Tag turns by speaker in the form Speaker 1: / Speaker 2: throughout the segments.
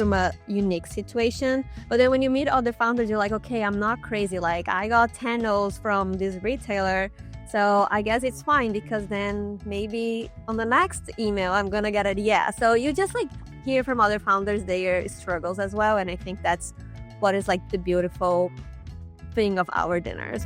Speaker 1: from a unique situation. But then when you meet other founders, you're like, okay, I'm not crazy. Like, I got 10 no's from this retailer. So I guess it's fine, because then maybe on the next email, I'm going to get a yes. So you just like hear from other founders their struggles as well. And I think that's what is like the beautiful thing of our dinners.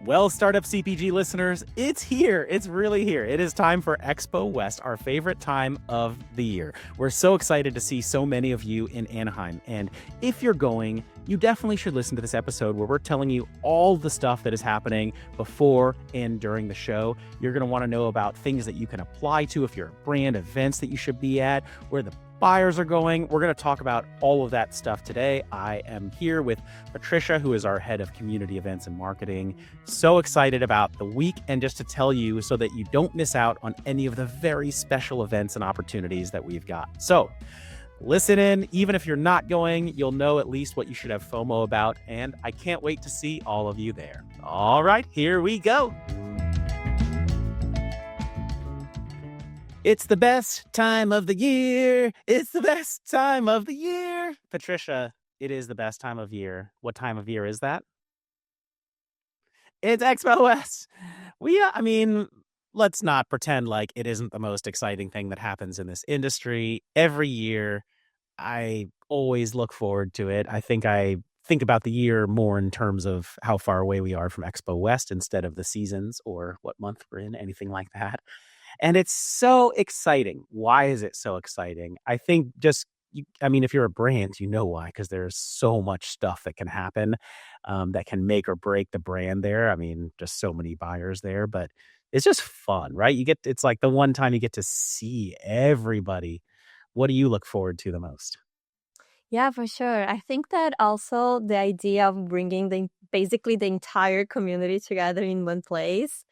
Speaker 2: Well, Startup CPG listeners, it's here. It's really here. It is time for Expo West, our favorite time of the year. We're so excited to see so many of you in Anaheim. And if you're going, you definitely should listen to this episode where we're telling you all the stuff that is happening before and during the show. You're going to want to know about things that you can apply to if you're a brand, events that you should be at, where the buyers are going. We're going to talk about all of that stuff today. I am here with Patricia, who is our head of community events and marketing. So excited about the week, and just to tell you so that you don't miss out on any of the very special events and opportunities that we've got. So listen in. Even if you're not going, you'll know at least what you should have FOMO about, and I can't wait to see all of you there. All right, here we go. It's the best time of the year. It's the best time of the year. Patricia, it is the best time of year. What time of year is that? It's Expo West. Let's not pretend like it isn't the most exciting thing that happens in this industry. Every year, I always look forward to it. I think about the year more in terms of how far away we are from Expo West instead of the seasons or what month we're in, anything like that. And it's so exciting. Why is it so exciting? I think if you're a brand, you know why, because there's so much stuff that can happen that can make or break the brand there. I mean, just so many buyers there, but it's just fun, right? It's like the one time you get to see everybody. What do you look forward to the most?
Speaker 1: Yeah, for sure. I think that also the idea of bringing basically the entire community together in one place,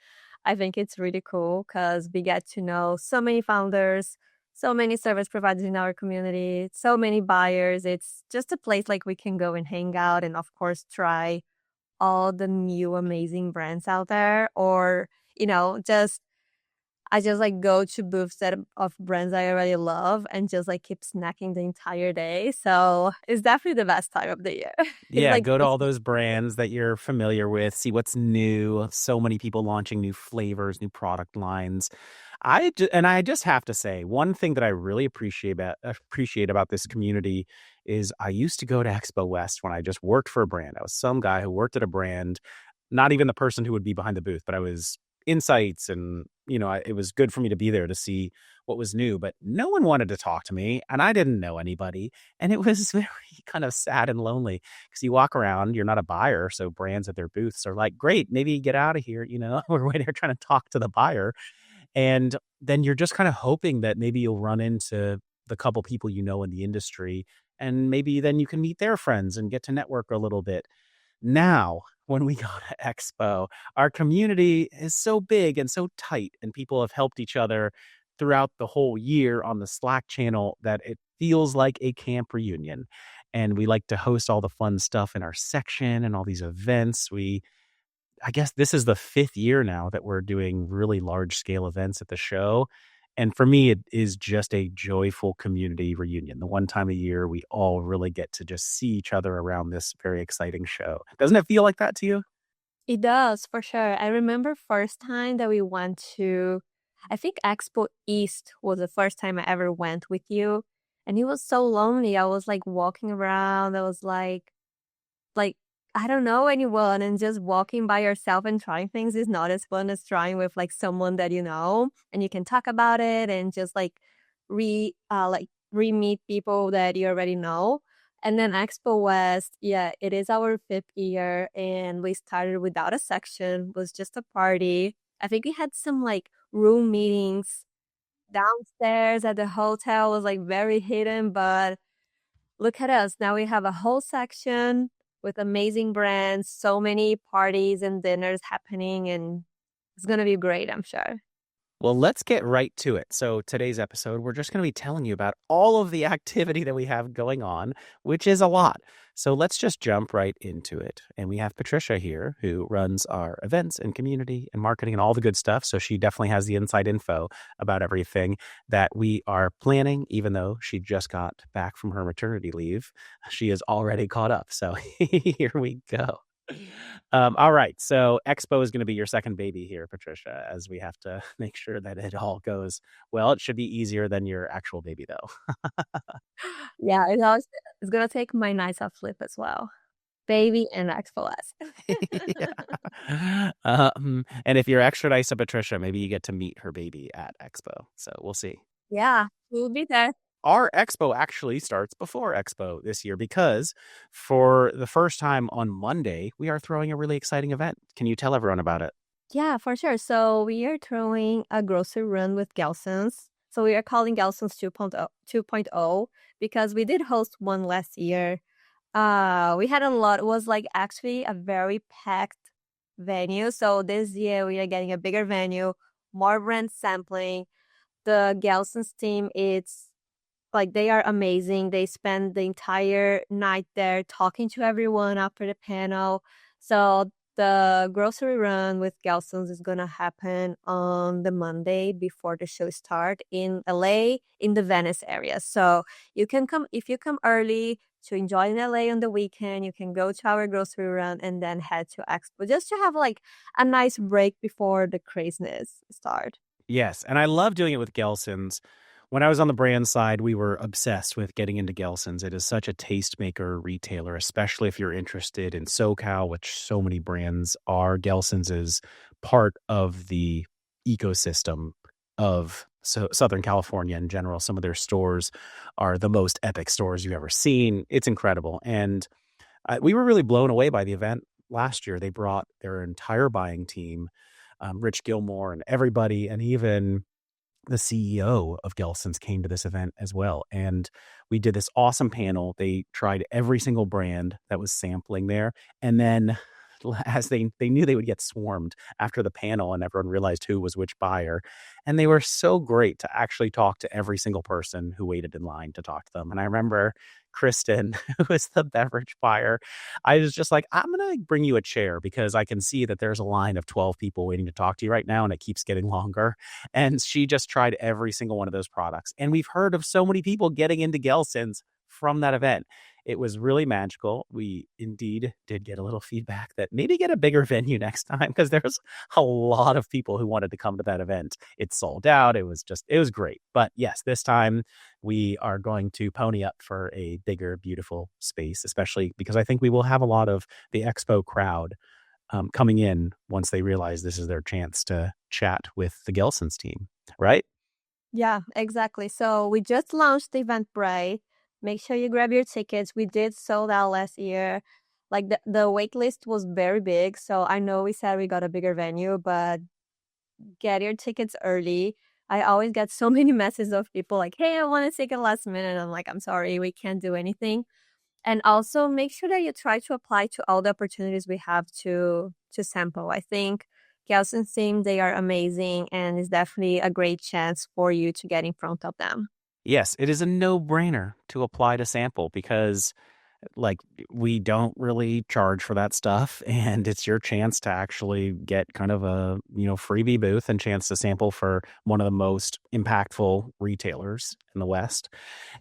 Speaker 1: I think it's really cool, because we get to know so many founders, so many service providers in our community, so many buyers. It's just a place like we can go and hang out and, of course, try all the new amazing brands out there. Or, I just like go to booths of brands I already love and just like keep snacking the entire day. So it's definitely the best time of the year.
Speaker 2: Yeah,
Speaker 1: Like,
Speaker 2: go to all those brands that you're familiar with, see what's new. So many people launching new flavors, new product lines. I just have to say, one thing that I really appreciate about this community is I used to go to Expo West when I just worked for a brand. I was some guy who worked at a brand, not even the person who would be behind the booth, but I was insights, and it was good for me to be there to see what was new, but no one wanted to talk to me, and I didn't know anybody, and it was very kind of sad and lonely, because you walk around, you're not a buyer, so brands at their booths are like, great, maybe get out of here, we're waiting there trying to talk to the buyer, and then you're just kind of hoping that maybe you'll run into the couple people in the industry, and maybe then you can meet their friends and get to network a little bit. Now, when we go to Expo, our community is so big and so tight, and people have helped each other throughout the whole year on the Slack channel that it feels like a camp reunion. And we like to host all the fun stuff in our section and all these events. I guess this is the 5th year now that we're doing really large scale events at the show. And for me, it is just a joyful community reunion. The one time a year we all really get to just see each other around this very exciting show. Doesn't it feel like that to you?
Speaker 1: it does, for sure. I remember first time that we went to, I think Expo East was the first time I ever went with you. And it was so lonely. I was like walking around. I was like I don't know anyone, and just walking by yourself and trying things is not as fun as trying with like someone that you know, and you can talk about it and just like re-meet people that you already know. And then Expo West, yeah, it is our 5th year, and we started without a section. It was just a party. I think we had some like room meetings downstairs at the hotel. It was like very hidden, but look at us. Now we have a whole section with amazing brands, so many parties and dinners happening, and it's going to be great, I'm sure.
Speaker 2: Well, let's get right to it. So today's episode, we're just going to be telling you about all of the activity that we have going on, which is a lot. So let's just jump right into it. And we have Patricia here, who runs our events and community and marketing and all the good stuff. So she definitely has the inside info about everything that we are planning, even though she just got back from her maternity leave. She is already caught up. So here we go. All right. So Expo is going to be your second baby here, Patricia, as we have to make sure that it all goes well. It should be easier than your actual baby, though.
Speaker 1: Yeah, it's gonna take my nights off sleep as well. Baby and Expo West.
Speaker 2: Yeah. And if you're extra nice to Patricia, maybe you get to meet her baby at Expo. So we'll see.
Speaker 1: Yeah, we'll be there.
Speaker 2: Our Expo actually starts before Expo this year because for the first time on Monday, we are throwing a really exciting event. Can you tell everyone about it?
Speaker 1: Yeah, for sure. So we are throwing a grocery run with Gelson's. So we are calling Gelson's 2.0 because we did host one last year. We had a lot. It was like actually a very packed venue. So this year we are getting a bigger venue, more brand sampling. The Gelson's team, it's like they are amazing. They spend the entire night there talking to everyone after the panel. So the grocery run with Gelson's is gonna happen on the Monday before the show start in LA in the Venice area. So you can come if you come early to enjoy in LA on the weekend. You can go to our grocery run and then head to Expo just to have like a nice break before the craziness start.
Speaker 2: Yes, and I love doing it with Gelson's. When I was on the brand side, we were obsessed with getting into Gelson's. It is such a tastemaker retailer, especially if you're interested in SoCal, which so many brands are. Gelson's is part of the ecosystem of Southern California in general. Some of their stores are the most epic stores you've ever seen. It's incredible. And we were really blown away by the event last year. They brought their entire buying team, Rich Gilmore and everybody, and even the CEO of Gelson's came to this event as well. And we did this awesome panel. They tried every single brand that was sampling there. And then as they knew they would get swarmed after the panel and everyone realized who was which buyer. And they were so great to actually talk to every single person who waited in line to talk to them. And I remember Kristen, who was the beverage buyer, I was just like, I'm going to bring you a chair because I can see that there's a line of 12 people waiting to talk to you right now and it keeps getting longer. And she just tried every single one of those products. And we've heard of so many people getting into Gelson's from that event. It was really magical. We indeed did get a little feedback that maybe get a bigger venue next time because there's a lot of people who wanted to come to that event. It sold out. It was great. But yes, this time we are going to pony up for a bigger, beautiful space, especially because I think we will have a lot of the Expo crowd coming in once they realize this is their chance to chat with the Gelson's team, right?
Speaker 1: Yeah, exactly. So we just launched the Eventbrite. Make sure you grab your tickets. We did sold out last year. Like the wait list was very big. So I know we said we got a bigger venue, but get your tickets early. I always get so many messages of people like, hey, I want to take a last minute. I'm like, I'm sorry, we can't do anything. And also make sure that you try to apply to all the opportunities we have to sample. I think Gelson's team, they are amazing and it's definitely a great chance for you to get in front of them.
Speaker 2: Yes, it is a no-brainer to apply to sample because like we don't really charge for that stuff and it's your chance to actually get kind of a freebie booth and chance to sample for one of the most impactful retailers in the West.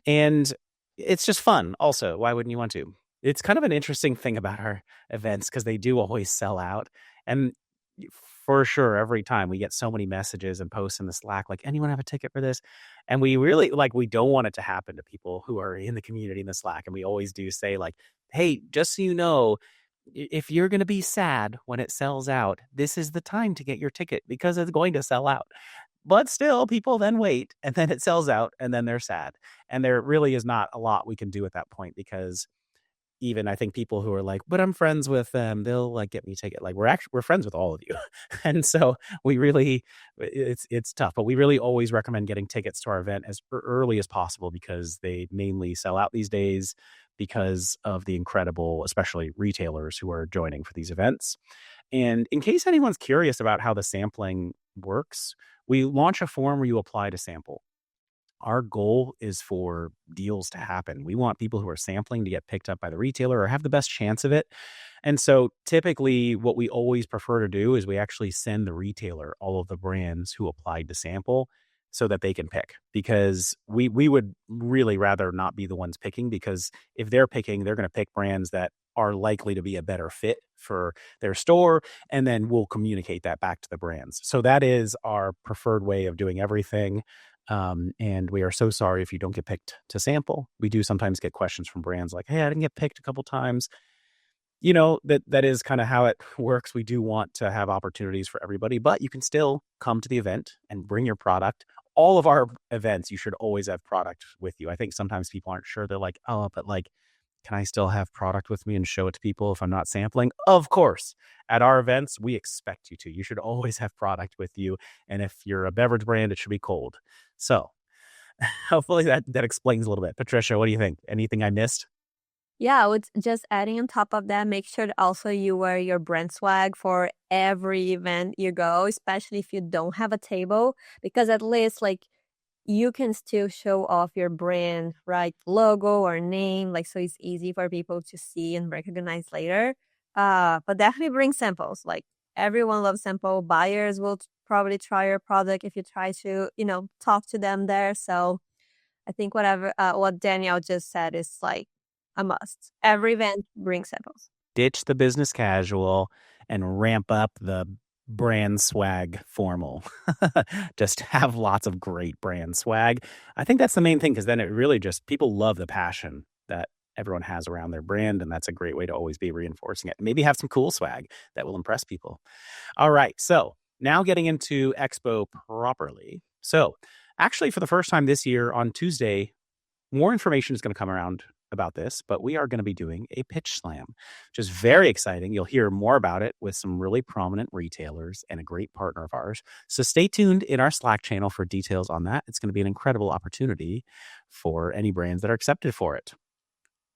Speaker 2: And it's just fun also. Why wouldn't you want to? It's kind of an interesting thing about our events because they do always sell out. And for sure, every time we get so many messages and posts in the Slack, like, anyone have a ticket for this? And we really we don't want it to happen to people who are in the community in the Slack. And we always do say like, hey, just so you know, if you're going to be sad when it sells out, this is the time to get your ticket because it's going to sell out. But still, people then wait and then it sells out and then they're sad. And there really is not a lot we can do at that point because even I think people who are like, but I'm friends with them, they'll get me a ticket. Like we're friends with all of you. And so we really, it's tough, but we really always recommend getting tickets to our event as early as possible because they mainly sell out these days because of the incredible, especially retailers who are joining for these events. And in case anyone's curious about how the sampling works, we launch a form where you apply to sample. our goal is for deals to happen. We want people who are sampling to get picked up by the retailer or have the best chance of it. And so typically what we always prefer to do is we actually send the retailer all of the brands who applied to sample so that they can pick, because we would really rather not be the ones picking, because if they're picking, they're going to pick brands that are likely to be a better fit for their store, and then we'll communicate that back to the brands. So that is our preferred way of doing everything. And we are so sorry if you don't get picked to sample. We do sometimes get questions from brands like, hey, I didn't get picked a couple times. That is kind of how it works. We do want to have opportunities for everybody, but you can still come to the event and bring your product. All of our events, you should always have product with you. I think sometimes people aren't sure. They're like, oh, but like, can I still have product with me and show it to people if I'm not sampling? Of course. At our events, we expect you to. You should always have product with you. And if you're a beverage brand, it should be cold. So hopefully that explains a little bit. Patricia, what do you think? Anything I missed?
Speaker 1: Yeah, I would just adding on top of that, make sure that also you wear your brand swag for every event you go, especially if you don't have a table, because at least like you can still show off your brand, right? Logo or name, like so it's easy for people to see and recognize later. But definitely bring samples. Like everyone loves sample. Buyers will probably try your product if you try to, talk to them there. So I think what Danielle just said is like a must. Every event bring samples.
Speaker 2: Ditch the business casual and ramp up the brand swag formal. Just have lots of great brand swag. I think that's the main thing, because then it really just, people love the passion that everyone has around their brand, and that's a great way to always be reinforcing it. Maybe have some cool swag that will impress people. All right, so now getting into Expo properly. So actually, for the first time this year on Tuesday, more information is going to come around about this, but we are going to be doing a pitch slam, which is very exciting. You'll hear more about it with some really prominent retailers and a great partner of ours. So stay tuned in our Slack channel for details on that. It's going to be an incredible opportunity for any brands that are accepted for it.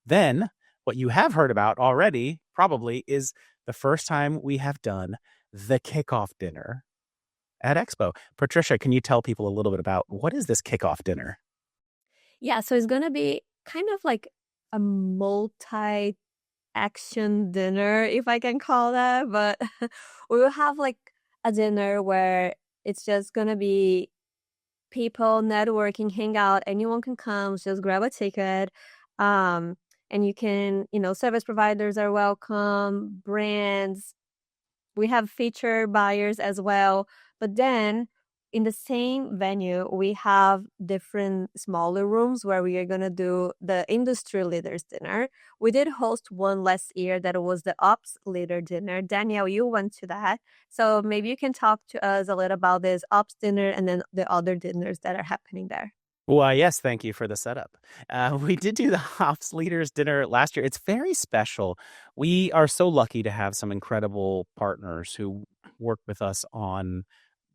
Speaker 2: Then what you have heard about already probably is the first time we have done the kickoff dinner at Expo. Patricia, can you tell people a little bit about what is this kickoff dinner?
Speaker 1: Yeah, so it's going to be kind of like a multi-action dinner, if I can call that. But we will have like a dinner where it's just going to be people networking, hang out. Anyone can come, just grab a ticket. And you can, service providers are welcome, brands. We have feature buyers as well. But then in the same venue, we have different smaller rooms where we are going to do the industry leaders dinner. We did host one last year that was the ops leader dinner. Danielle, you went to that. So maybe you can talk to us a little about this ops dinner and then the other dinners that are happening there.
Speaker 2: Well, yes, thank you for the setup. We did do the Ops Leaders Dinner last year. It's very special. We are so lucky to have some incredible partners who work with us on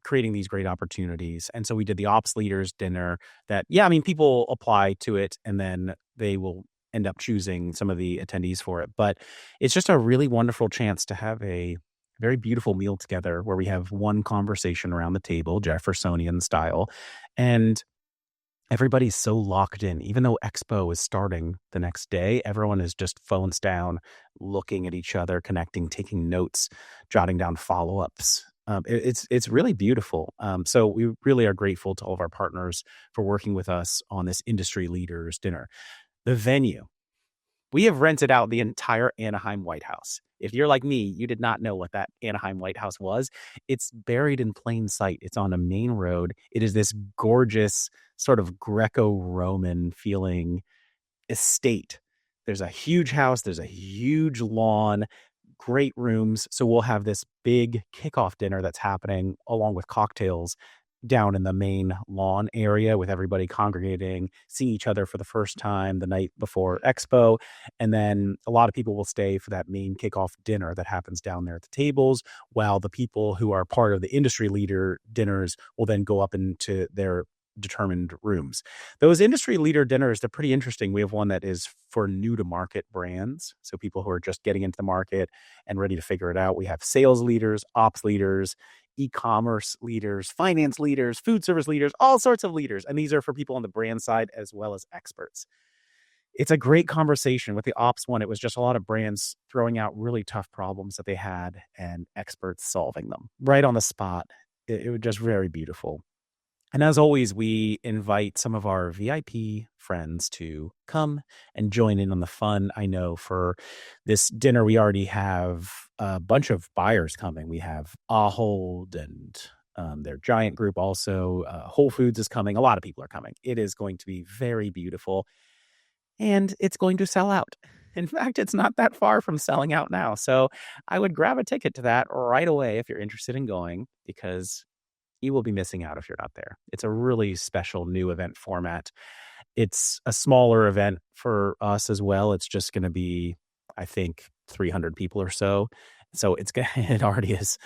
Speaker 2: creating these great opportunities. And so we did the Ops Leaders Dinner that, people apply to it and then they will end up choosing some of the attendees for it. But it's just a really wonderful chance to have a very beautiful meal together where we have one conversation around the table, Jeffersonian style, and everybody's so locked in. Even though Expo is starting the next day, everyone is just phones down, looking at each other, connecting, taking notes, jotting down follow-ups. It's really beautiful. So we really are grateful to all of our partners for working with us on this industry leaders dinner. The venue. We have rented out the entire Anaheim White House. If you're like me, you did not know what that Anaheim White House was. It's buried in plain sight. It's on a main road. It is this gorgeous sort of Greco-Roman feeling estate. There's a huge house. There's a huge lawn, great rooms. So we'll have this big kickoff dinner that's happening along with cocktails down in the main lawn area with everybody congregating, seeing each other for the first time the night before Expo. And then a lot of people will stay for that main kickoff dinner that happens down there at the tables, while the people who are part of the industry leader dinners will then go up into their determined rooms. Those industry leader dinners, they're pretty interesting. We have one that is for new to market brands. So people who are just getting into the market and ready to figure it out. We have sales leaders, ops leaders, e-commerce leaders, finance leaders, food service leaders, all sorts of leaders. And these are for people on the brand side as well as experts. It's a great conversation. With the ops one, it was just a lot of brands throwing out really tough problems that they had and experts solving them right on the spot. It was just very beautiful. And as always, we invite some of our VIP friends to come and join in on the fun. I know for this dinner, we already have a bunch of buyers coming. We have Ahold and their giant group also. Whole Foods is coming. A lot of people are coming. It is going to be very beautiful, and it's going to sell out. In fact, it's not that far from selling out now. So I would grab a ticket to that right away if you're interested in going, because you will be missing out if you're not there. It's a really special new event format. It's a smaller event for us as well. It's just going to be, I think, 300 people or so. So it already is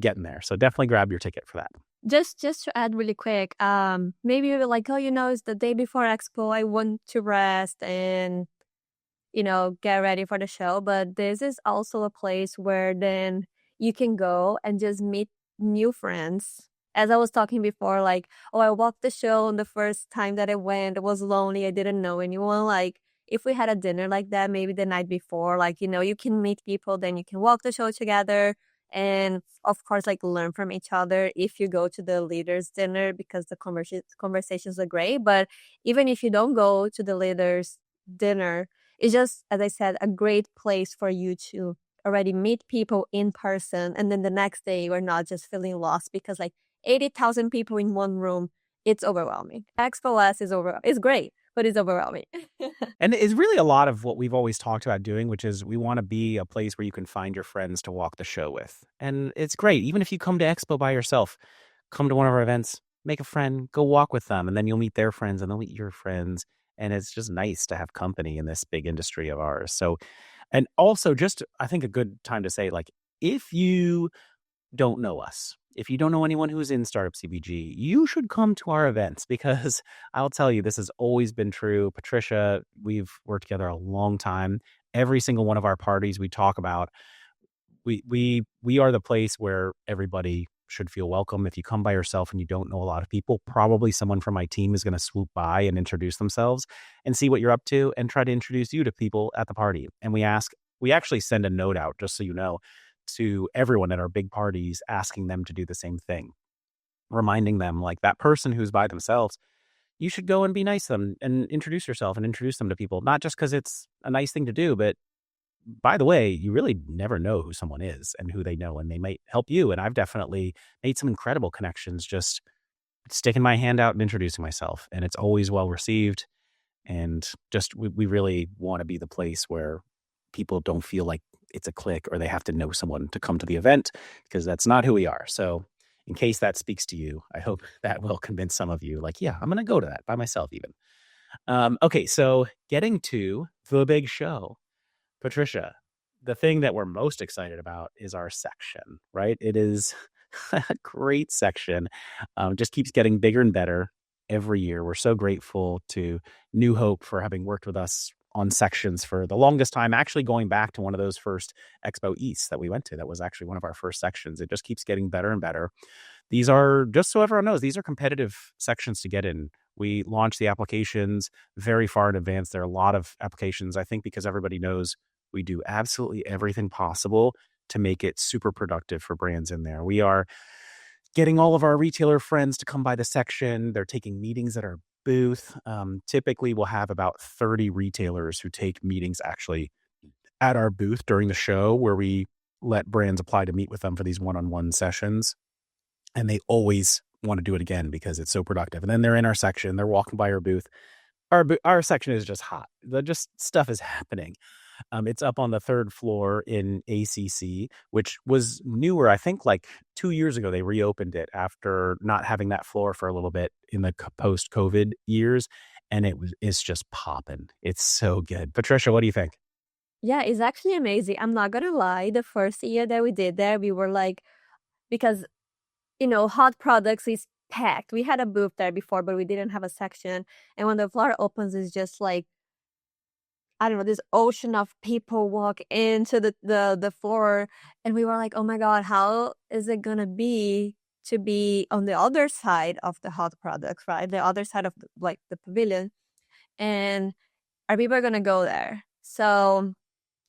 Speaker 2: getting there. So definitely grab your ticket for that.
Speaker 1: Just to add really quick, maybe you're like, oh, it's the day before Expo. I want to rest and, get ready for the show. But this is also a place where then you can go and just meet new friends. As I was talking before, like, oh, I walked the show and the first time that I went, it was lonely. I didn't know anyone. Like, if we had a dinner like that, maybe the night before, like, you can meet people, then you can walk the show together. And of course, like, learn from each other if you go to the leaders dinner, because the conversations are great. But even if you don't go to the leaders dinner, it's just, as I said, a great place for you to already meet people in person. And then the next day, you're not just feeling lost because like 80,000 people in one room, it's overwhelming. Expo West is great, but it's overwhelming.
Speaker 2: And it's really a lot of what we've always talked about doing, which is we want to be a place where you can find your friends to walk the show with. And it's great. Even if you come to Expo by yourself, come to one of our events, make a friend, go walk with them, and then you'll meet their friends and they'll meet your friends. And it's just nice to have company in this big industry of ours. So, and also just, I think a good time to say, like, if you don't know us, if you don't know anyone who's in Startup CPG, you should come to our events, because I'll tell you, this has always been true. Patricia, we've worked together a long time. Every single one of our parties we talk about, we are the place where everybody should feel welcome. If you come by yourself and you don't know a lot of people, probably someone from my team is going to swoop by and introduce themselves and see what you're up to and try to introduce you to people at the party. And we actually send a note out, just so you know, to everyone at our big parties, asking them to do the same thing, reminding them, like, that person who's by themselves, you should go and be nice to them and introduce yourself and introduce them to people, not just because it's a nice thing to do, but by the way, you really never know who someone is and who they know, and they might help you. And I've definitely made some incredible connections just sticking my hand out and introducing myself, and it's always well received. And just, we really want to be the place where people don't feel like it's a clique or they have to know someone to come to the event, because that's not who we are. So in case that speaks to you, I hope that will convince some of you, like, yeah, I'm going to go to that by myself even. Okay, so getting to the big show, Patricia, the thing that we're most excited about is our section, right? It is a great section. Just keeps getting bigger and better every year. We're so grateful to New Hope for having worked with us on sections for the longest time, actually going back to one of those first Expo East that we went to. That was actually one of our first sections. It just keeps getting better and better. These are, just so everyone knows, these are competitive sections to get in. We launch the applications very far in advance. There are a lot of applications, I think, because everybody knows we do absolutely everything possible to make it super productive for brands in there. We are getting all of our retailer friends to come by the section. They're taking meetings at our booth. Typically, we'll have about 30 retailers who take meetings actually at our booth during the show, where we let brands apply to meet with them for these one-on-one sessions. And they always want to do it again because it's so productive. And then they're in our section, they're walking by our booth. Our section is just hot. Just stuff is happening. It's up on the third floor in ACC, which was newer. I think like 2 years ago, they reopened it after not having that floor for a little bit in the post-COVID years. And it's just popping. It's so good. Patricia, what do you think?
Speaker 1: Yeah, it's actually amazing. I'm not gonna lie. The first year that we did there, we were like, because, hot products is packed. We had a booth there before, but we didn't have a section. And when the floor opens, it's just like I don't know, this ocean of people walk into the floor, and we were like, oh my God, how is it gonna be to be on the other side of the hot products, right? The other side of like the pavilion. And are people gonna go there? So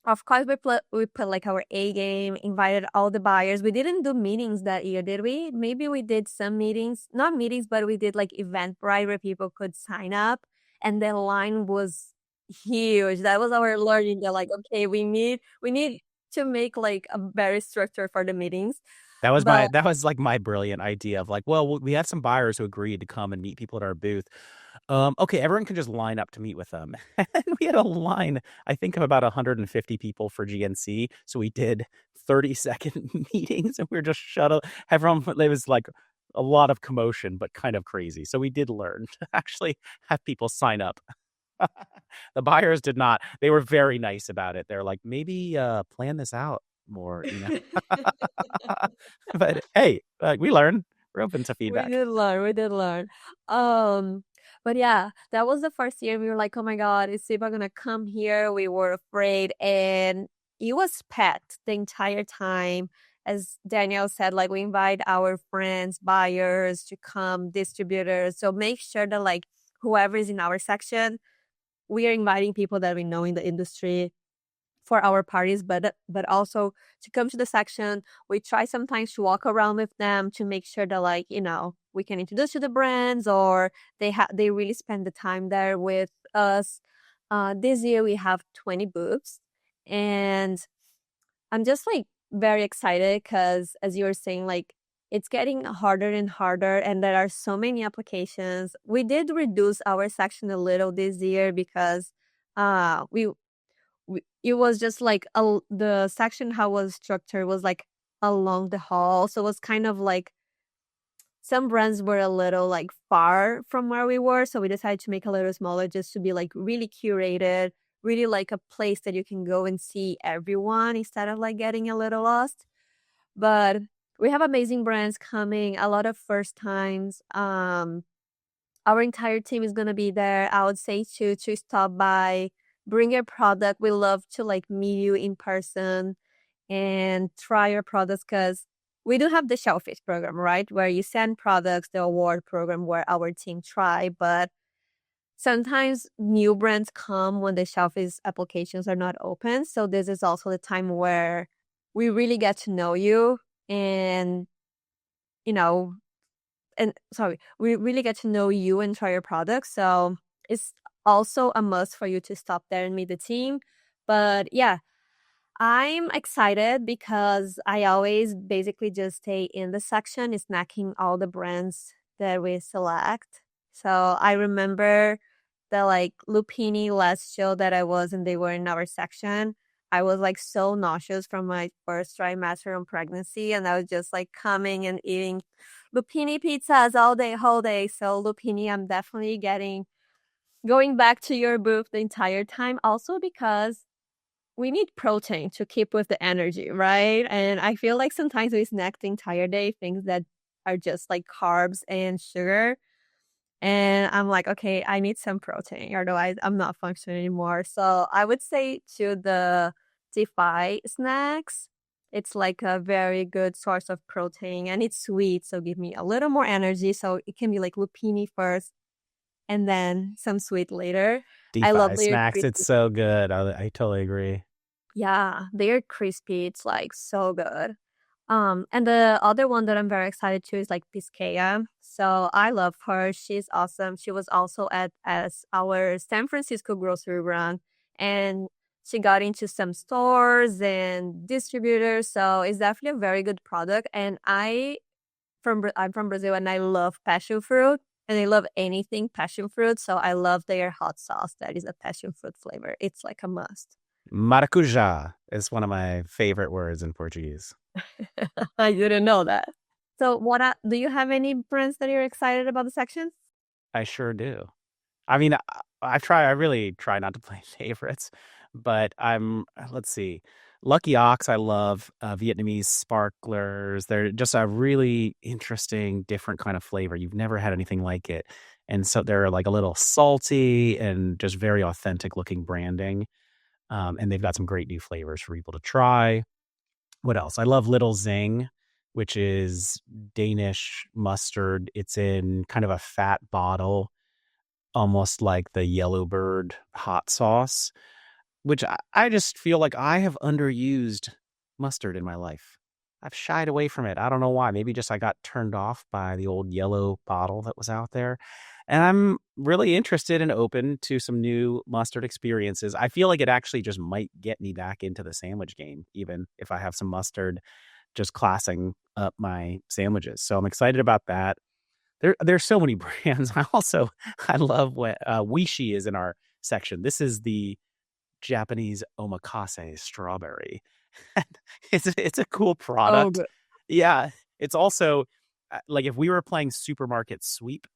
Speaker 1: of course, we put like our A game, invited all the buyers. We didn't do meetings that year, did we? Maybe we did some meetings, not meetings, but we did like Eventbrite where people could sign up, and the line was huge. That was our learning. They're like, okay, we need to make like a very structure for the meetings, but
Speaker 2: That was like my brilliant idea of like, well, we had some buyers who agreed to come and meet people at our booth. Okay, everyone can just line up to meet with them. And we had a line, I think, of about 150 people for GNC. So we did 30-second meetings, and we were just shuttle. Everyone, it was like a lot of commotion, but kind of crazy. So we did learn to actually have people sign up. The buyers did not. They were very nice about it. They're like, maybe plan this out more, you know. But hey, we learn. We're open to
Speaker 1: we
Speaker 2: feedback.
Speaker 1: did learn. We did learn. Um, but yeah, that was the first year we were like, oh my God, is Siba gonna come here? We were afraid, and it was packed the entire time. As Danielle said, like we invite our friends, buyers to come, distributors. So make sure that like whoever is in our section, we are inviting people that we know in the industry for our parties, but also to come to the section. We try sometimes to walk around with them to make sure that like, you know, we can introduce to the brands, or they really spend the time there with us. This year we have 20 booths, and I'm just like very excited because as you were saying, like it's getting harder and harder, and there are so many applications. We did reduce our section a little this year because we it was just like the section how was structured was like along the hall, so it was kind of like some brands were a little like far from where we were, so we decided to make a little smaller just to be like really curated, really like a place that you can go and see everyone instead of like getting a little lost. But we have amazing brands coming, a lot of first times. Our entire team is gonna be there. I would say to stop by, bring your product. We love to like meet you in person and try your products because we do have the shellfish program, right? Where you send products, the award program where our team try, but sometimes new brands come when the shellfish applications are not open. So this is also the time where we really get to know you, and you know and sorry, we really get to know you and try your products. So it's also a must for you to stop there and meet the team. But yeah, I'm excited because I always basically just stay in the section, snacking all the brands that we select. So I remember the like Lupini last show that I was and they were in our section. I was like so nauseous from my first trimester on pregnancy, and I was just like coming and eating Lupini pizzas all day, whole day. So Lupini, I'm definitely going back to your booth the entire time. Also because we need protein to keep with the energy, right? And I feel like sometimes we snack the entire day things that are just like carbs and sugar. And I'm like, okay, I need some protein, otherwise I'm not functioning anymore. So I would say to the Defy snacks, it's like a very good source of protein, and it's sweet, so give me a little more energy. So it can be like lupini first and then some sweet later. I love
Speaker 2: DeFi
Speaker 1: their
Speaker 2: snacks, it's
Speaker 1: crispy.
Speaker 2: so good. I totally agree.
Speaker 1: Yeah, they're crispy. It's like so good. And the other one that I'm very excited to is like Piscaya. So I love her. She's awesome. She was also at as our San Francisco grocery run, and she got into some stores and distributors. So it's definitely a very good product. And I'm from Brazil, and I love passion fruit, and I love anything passion fruit. So I love their hot sauce that is a passion fruit flavor. It's like a must.
Speaker 2: Maracujá is one of my favorite words in Portuguese.
Speaker 1: I didn't know that. So, do you have any brands that you're excited about the section?
Speaker 2: I sure do. I mean, I really try not to play favorites, but let's see. Lucky Ox, I love Vietnamese sparklers. They're just a really interesting, different kind of flavor. You've never had anything like it. And so they're like a little salty and just very authentic looking branding. And they've got some great new flavors for people to try. What else? I love Little Zing, which is Danish mustard. It's in kind of a fat bottle, almost like the Yellowbird hot sauce, which I just feel like I have underused mustard in my life. I've shied away from it. I don't know why. Maybe just I got turned off by the old yellow bottle that was out there. And I'm really interested and open to some new mustard experiences. I feel like it actually just might get me back into the sandwich game, even if I have some mustard just classing up my sandwiches. So I'm excited about that. There's so many brands. I love when Wishi is in our section. This is the Japanese omakase strawberry. It's a cool
Speaker 1: Oh,
Speaker 2: product.
Speaker 1: good.
Speaker 2: Yeah, it's also like if we were playing supermarket sweep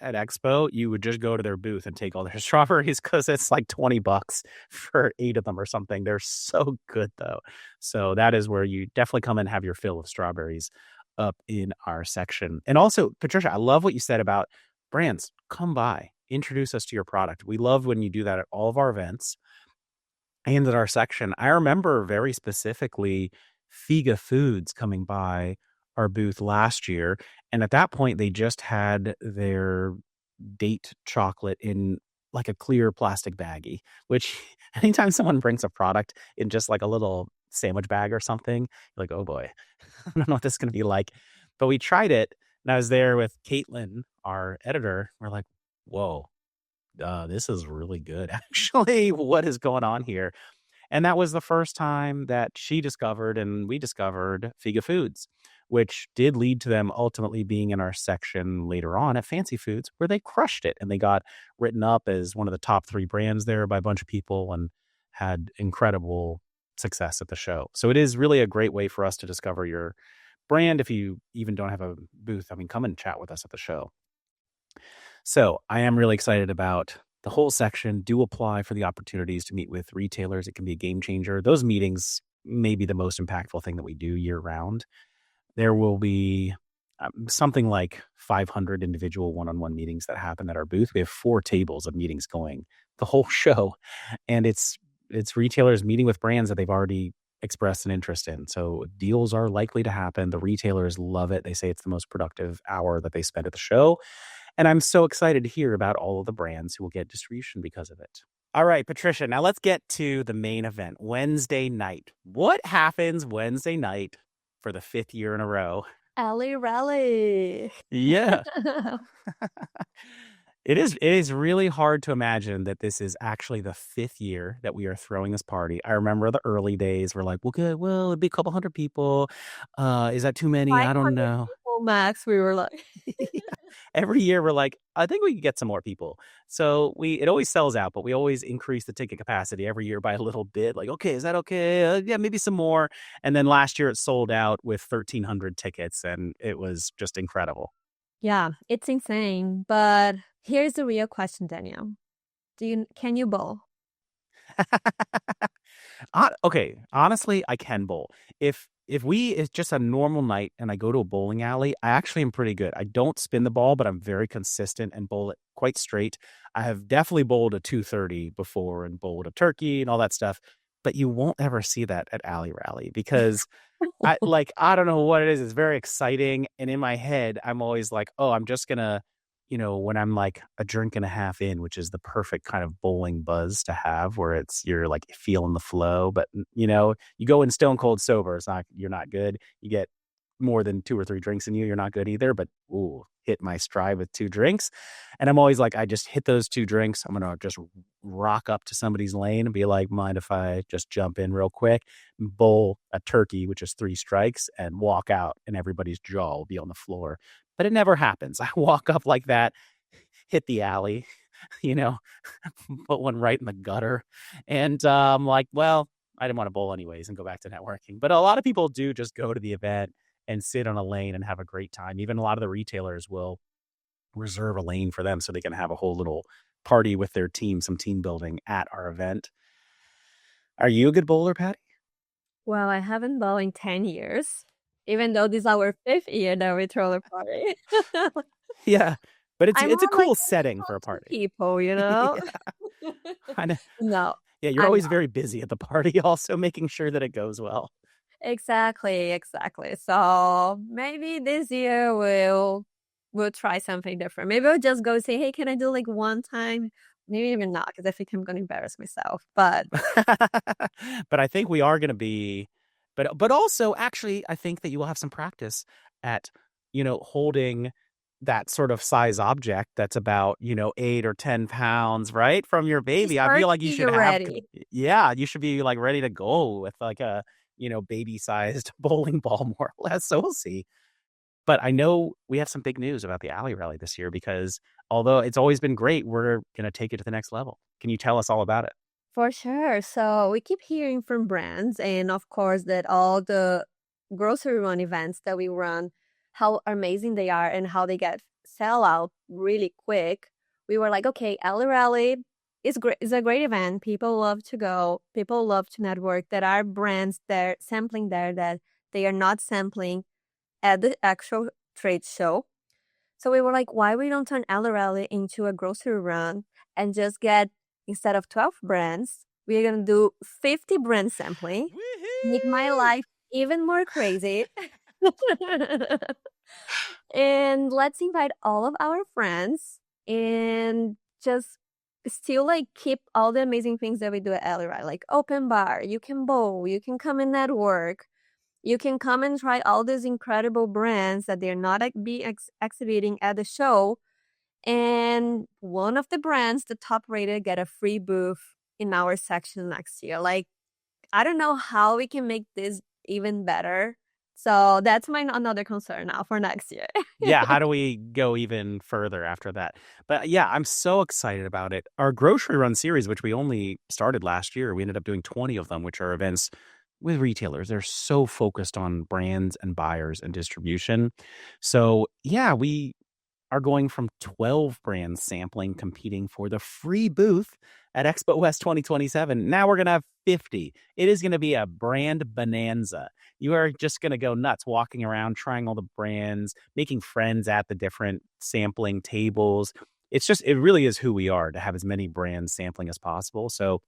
Speaker 2: at Expo, you would just go to their booth and take all their strawberries because it's like $20 for 8 of them or something. They're so good though. So that is where you definitely come and have your fill of strawberries up in our section. And also, Patricia, I love what you said about brands. Come by, introduce us to your product. We love when you do that at all of our events and at our section. I remember very specifically Figa Foods coming by our booth last year. And at that point, they just had their date chocolate in like a clear plastic baggie, which anytime someone brings a product in just like a little sandwich bag or something, you're like, oh boy, I don't know what this is going to be like. But we tried it, and I was there with Caitlin, our editor. We're like, whoa, this is really good. Actually, what is going on here? And that was the first time that she discovered and we discovered Figa Foods, which did lead to them ultimately being in our section later on at Fancy Foods, where they crushed it and they got written up as one of the top 3 brands there by a bunch of people and had incredible success at the show. So it is really a great way for us to discover your brand if you even don't have a booth. I mean, come and chat with us at the show. So I am really excited about the whole section. Do apply for the opportunities to meet with retailers. It can be a game changer. Those meetings may be the most impactful thing that we do year round. There will be something like 500 individual one-on-one meetings that happen at our booth. We have 4 tables of meetings going the whole show, and it's retailers meeting with brands that they've already expressed an interest in. So deals are likely to happen. The retailers love it. They say it's the most productive hour that they spend at the show. And I'm so excited to hear about all of the brands who will get distribution because of it. All right, Patricia, now let's get to the main event, Wednesday night. What happens Wednesday night for the 5th year in a row?
Speaker 1: Alley Rally.
Speaker 2: Yeah. It is really hard to imagine that this is actually the 5th year that we are throwing this party. I remember the early days were like, well, good, well, it'd be a couple hundred people. Is that too many? I don't
Speaker 1: 500
Speaker 2: know.
Speaker 1: people max, we were like.
Speaker 2: Every year we're like, I think we could get some more people. So it always sells out, but we always increase the ticket capacity every year by a little bit. Like, okay, is that okay? Yeah, maybe some more. And then last year it sold out with 1,300 tickets, and it was just incredible.
Speaker 1: Yeah, it's insane. But here's the real question, Daniel. Can you bowl?
Speaker 2: Okay, honestly, I can bowl. If it's just a normal night and I go to a bowling alley, I actually am pretty good. I don't spin the ball, but I'm very consistent and bowl it quite straight. I have definitely bowled a 230 before and bowled a turkey and all that stuff, but you won't ever see that at Alley Rally because I don't know what it is. It's very exciting. And in my head, I'm always like, oh, I'm just gonna, when I'm like a drink and a half in, which is the perfect kind of bowling buzz to have where you're like feeling the flow, but you go in stone cold sober. You're not good. You get more than 2 or 3 drinks in you, you're not good either. But hit my stride with 2 drinks. And I'm always like, I just hit those 2 drinks. I'm going to just rock up to somebody's lane and be like, mind if I just jump in real quick, bowl a turkey, which is 3 strikes, and walk out and everybody's jaw will be on the floor. But it never happens. I walk up like that, hit the alley, you know, put one right in the gutter. And I'm like, well, I didn't want to bowl anyways and go back to networking. But a lot of people do just go to the event and sit on a lane and have a great time. Even a lot of the retailers will reserve a lane for them so they can have a whole little party with their team, some team building at our event. Are you a good bowler, Patty?
Speaker 1: Well, I haven't bowled in 10 years, even though this is our 5th year that we throw a party.
Speaker 2: Yeah, but
Speaker 1: I'm
Speaker 2: it's a
Speaker 1: more like
Speaker 2: cool
Speaker 1: a
Speaker 2: setting for a
Speaker 1: to
Speaker 2: party.
Speaker 1: people, you know?
Speaker 2: Yeah, I know.
Speaker 1: No,
Speaker 2: Yeah, you're
Speaker 1: I'm
Speaker 2: always
Speaker 1: not.
Speaker 2: very busy at the party, also making sure that it goes well.
Speaker 1: Exactly, exactly. So maybe this year we'll try something different. Maybe I'll just go say, hey, can I do like one time? Maybe even not, because I think I'm gonna embarrass myself. But
Speaker 2: But I think we are going to be, but also actually, I think that you will have some practice at, holding that sort of size object that's about, 8 or 10 pounds, right? From your
Speaker 1: she's
Speaker 2: baby. I feel like you
Speaker 1: 30,
Speaker 2: should
Speaker 1: you're
Speaker 2: have,
Speaker 1: ready.
Speaker 2: yeah, you should be like ready to go with like a, baby sized bowling ball, more or less. So we'll see. But I know we have some big news about the Alley Rally this year because although it's always been great, we're going to take it to the next level. Can you tell us all about it?
Speaker 1: For sure. So we keep hearing from brands, and of course, that all the grocery run events that we run, how amazing they are and how they get sell out really quick. We were like, okay, Alley Rally is great. It's a great event. People love to go. People love to network. There are brands there sampling there that they are not sampling at the actual trade show. So we were like, why we don't turn Alley Rally into a grocery run and just get, instead of 12 brands, we're gonna do 50 brand sampling, make my
Speaker 2: Woohoo!
Speaker 1: life even more crazy. And let's invite all of our friends and just still like keep all the amazing things that we do at Alley Rally, like open bar, you can bowl, you can come and network, you can come and try all these incredible brands that they're not exhibiting at the show. And one of the brands, the top rated, get a free booth in our section next year. Like, I don't know how we can make this even better. So that's my another concern now for next year.
Speaker 2: Yeah, how do we go even further after that? But yeah, I'm so excited about it. Our grocery run series, which we only started last year, we ended up doing 20 of them, which are events with retailers. They're so focused on brands and buyers and distribution. So yeah, we are going from 12 brands sampling, competing for the free booth at Expo West 2027. Now we're going to have 50. It is going to be a brand bonanza. You are just going to go nuts walking around, trying all the brands, making friends at the different sampling tables. It really is who we are to have as many brands sampling as possible. So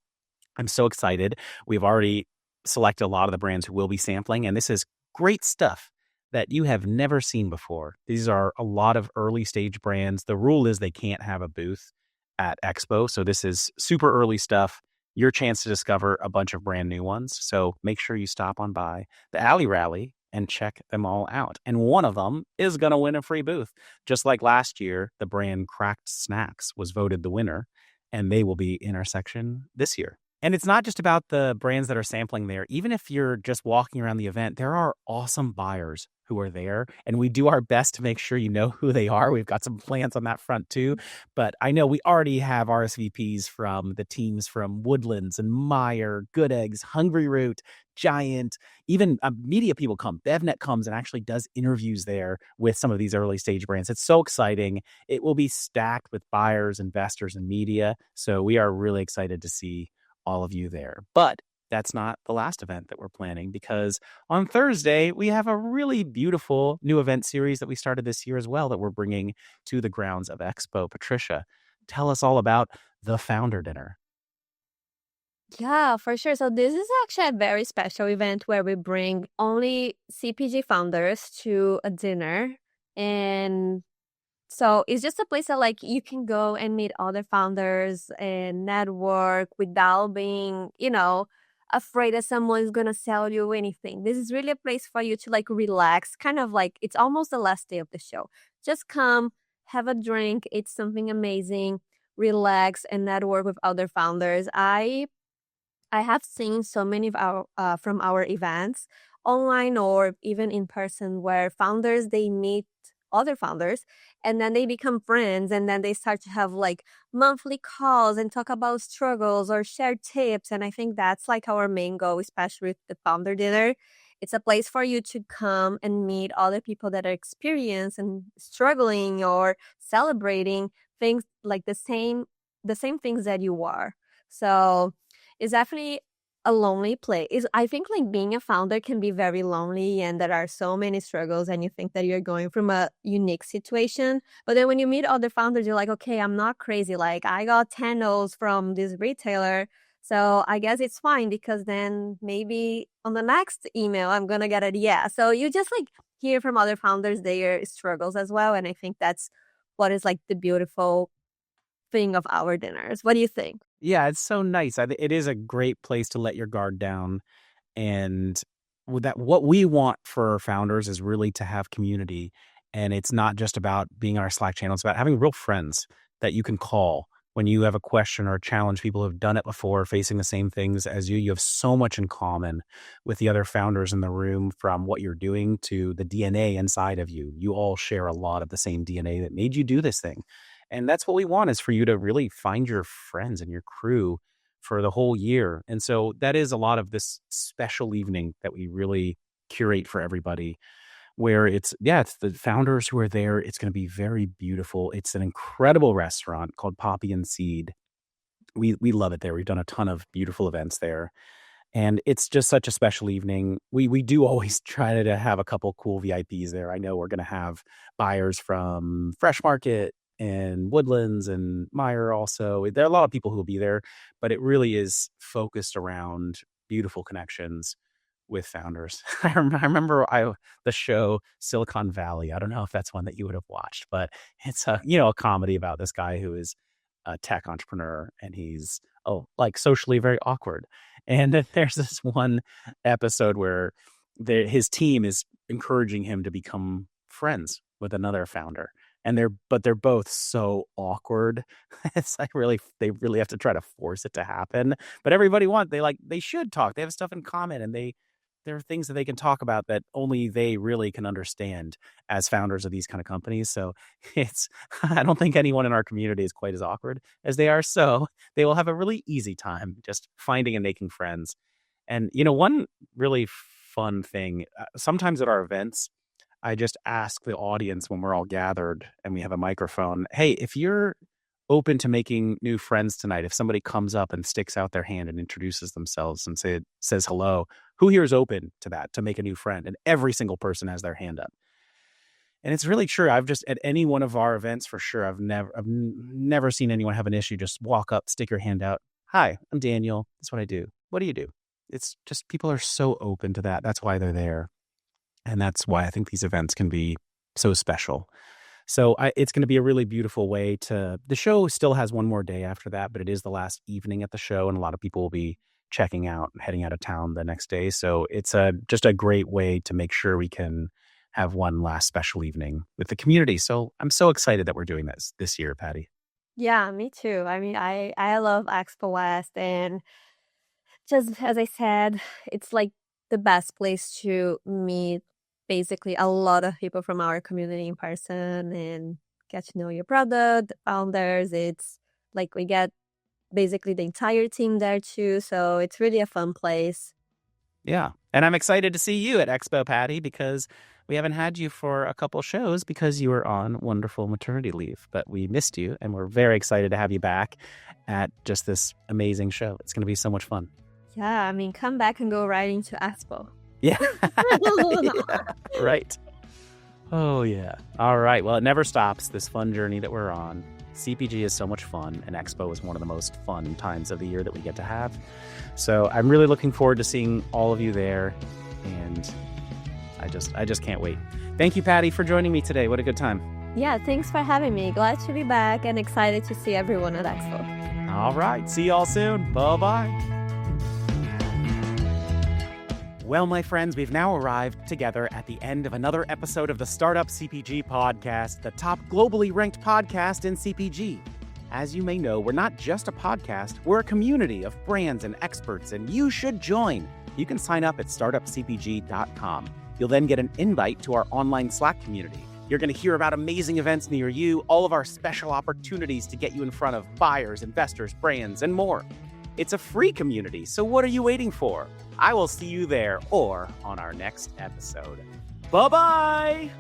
Speaker 2: I'm so excited. We've already selected a lot of the brands who will be sampling, and this is great stuff that you have never seen before. These are a lot of early stage brands. The rule is they can't have a booth at Expo. So this is super early stuff. Your chance to discover a bunch of brand new ones. So make sure you stop on by the Alley Rally and check them all out. And one of them is going to win a free booth. Just like last year, the brand Cracked Snacks was voted the winner, and they will be in our section this year. And it's not just about the brands that are sampling there. Even if you're just walking around the event, there are awesome buyers who are there. And we do our best to make sure you know who they are. We've got some plans on that front too. But I know we already have RSVPs from the teams from Woodlands and Meyer, Good Eggs, Hungry Root, Giant, even media people come. BevNet comes and actually does interviews there with some of these early stage brands. It's so exciting. It will be stacked with buyers, investors, and media. So we are really excited to see all of you there. But that's not the last event that we're planning, because on Thursday, we have a really beautiful new event series that we started this year as well that we're bringing to the grounds of Expo. Patricia, tell us all about the Founder Dinner.
Speaker 1: Yeah, for sure. So this is actually a very special event where we bring only CPG founders to a dinner. And so it's just a place that like you can go and meet other founders and network without being, afraid that someone is gonna sell you anything. This is really a place for you to like relax, kind of like it's almost the last day of the show. Just come, have a drink, eat something amazing, relax, and network with other founders. I have seen so many of our from our events online or even in person where founders they meet other founders and then they become friends and then they start to have like monthly calls and talk about struggles or share tips. And I think that's like our main goal, especially with the founder dinner. It's a place for you to come and meet other people that are experienced and struggling or celebrating things like the same things that you are. So it's definitely a lonely place. I think like being a founder can be very lonely, and there are so many struggles, and you think that you're going from a unique situation. But then when you meet other founders, you're like, okay, I'm not crazy. Like I got 10 no's from this retailer. So I guess it's fine, because then maybe on the next email, I'm going to get a yeah. So you just like hear from other founders their struggles as well. And I think that's what is like the beautiful thing of our dinners. What do you think?
Speaker 2: Yeah, it's so nice. It is a great place to let your guard down. And with that, what we want for our founders is really to have community. And it's not just about being on our Slack channel. It's about having real friends that you can call when you have a question or a challenge. People who have done it before, facing the same things as you. You have so much in common with the other founders in the room, from what you're doing to the DNA inside of you. You all share a lot of the same DNA that made you do this thing. And that's what we want, is for you to really find your friends and your crew for the whole year. And so that is a lot of this special evening that we really curate for everybody, where it's the founders who are there. It's going to be very beautiful. It's an incredible restaurant called Poppy and Seed. We love it there. We've done a ton of beautiful events there. And it's just such a special evening. We do always try to have a couple cool VIPs there. I know we're going to have buyers from Fresh Market and Woodlands and Meyer also. There are a lot of people who will be there, but it really is focused around beautiful connections with founders. I remember the show Silicon Valley. I don't know if that's one that you would have watched, but it's a comedy about this guy who is a tech entrepreneur, and he's like socially very awkward. And there's this one episode where his team is encouraging him to become friends with another founder. And they're both so awkward. It's like they really have to try to force it to happen. But everybody they should talk. They have stuff in common, and there are things that they can talk about that only they really can understand as founders of these kind of companies. So I don't think anyone in our community is quite as awkward as they are. So they will have a really easy time just finding and making friends. And, one really fun thing, sometimes at our events, I just ask the audience when we're all gathered and we have a microphone, hey, if you're open to making new friends tonight, if somebody comes up and sticks out their hand and introduces themselves and says hello, who here is open to that, to make a new friend? And every single person has their hand up. And it's really true. I've just, at any one of our events, for sure, I've never seen anyone have an issue. Just walk up, stick your hand out. Hi, I'm Daniel. That's what I do. What do you do? It's just, people are so open to that. That's why they're there. And that's why I think these events can be so special. So it's going to be a really beautiful way the show still has one more day after that, but it is the last evening at the show, and a lot of people will be checking out and heading out of town the next day. So it's just a great way to make sure we can have one last special evening with the community. So I'm so excited that we're doing this year, Patty.
Speaker 1: Yeah, me too. I mean, I love Expo West, and just as I said, it's like the best place to meet basically a lot of people from our community in person and get to know your product, the founders. It's like we get basically the entire team there too. So it's really a fun place.
Speaker 2: Yeah. And I'm excited to see you at Expo, Patty, because we haven't had you for a couple shows because you were on wonderful maternity leave, but we missed you, and we're very excited to have you back at just this amazing show. It's going to be so much fun.
Speaker 1: Yeah. I mean, come back and go right into Expo.
Speaker 2: Yeah. Yeah. Right. Oh, yeah. All right. Well, it never stops, this fun journey that we're on. CPG is so much fun, and Expo is one of the most fun times of the year that we get to have. So I'm really looking forward to seeing all of you there, and I just can't wait. Thank you, Patty, for joining me today. What a good time.
Speaker 1: Yeah, thanks for having me. Glad to be back and excited to see everyone at Expo.
Speaker 2: All right. See y'all soon. Bye-bye. Well, my friends, we've now arrived together at the end of another episode of the Startup CPG Podcast, the top globally ranked podcast in CPG. As you may know, we're not just a podcast, we're a community of brands and experts, and you should join. You can sign up at startupcpg.com. You'll then get an invite to our online Slack community. You're going to hear about amazing events near you, all of our special opportunities to get you in front of buyers, investors, brands, and more. It's a free community, so what are you waiting for? I will see you there or on our next episode. Bye-bye!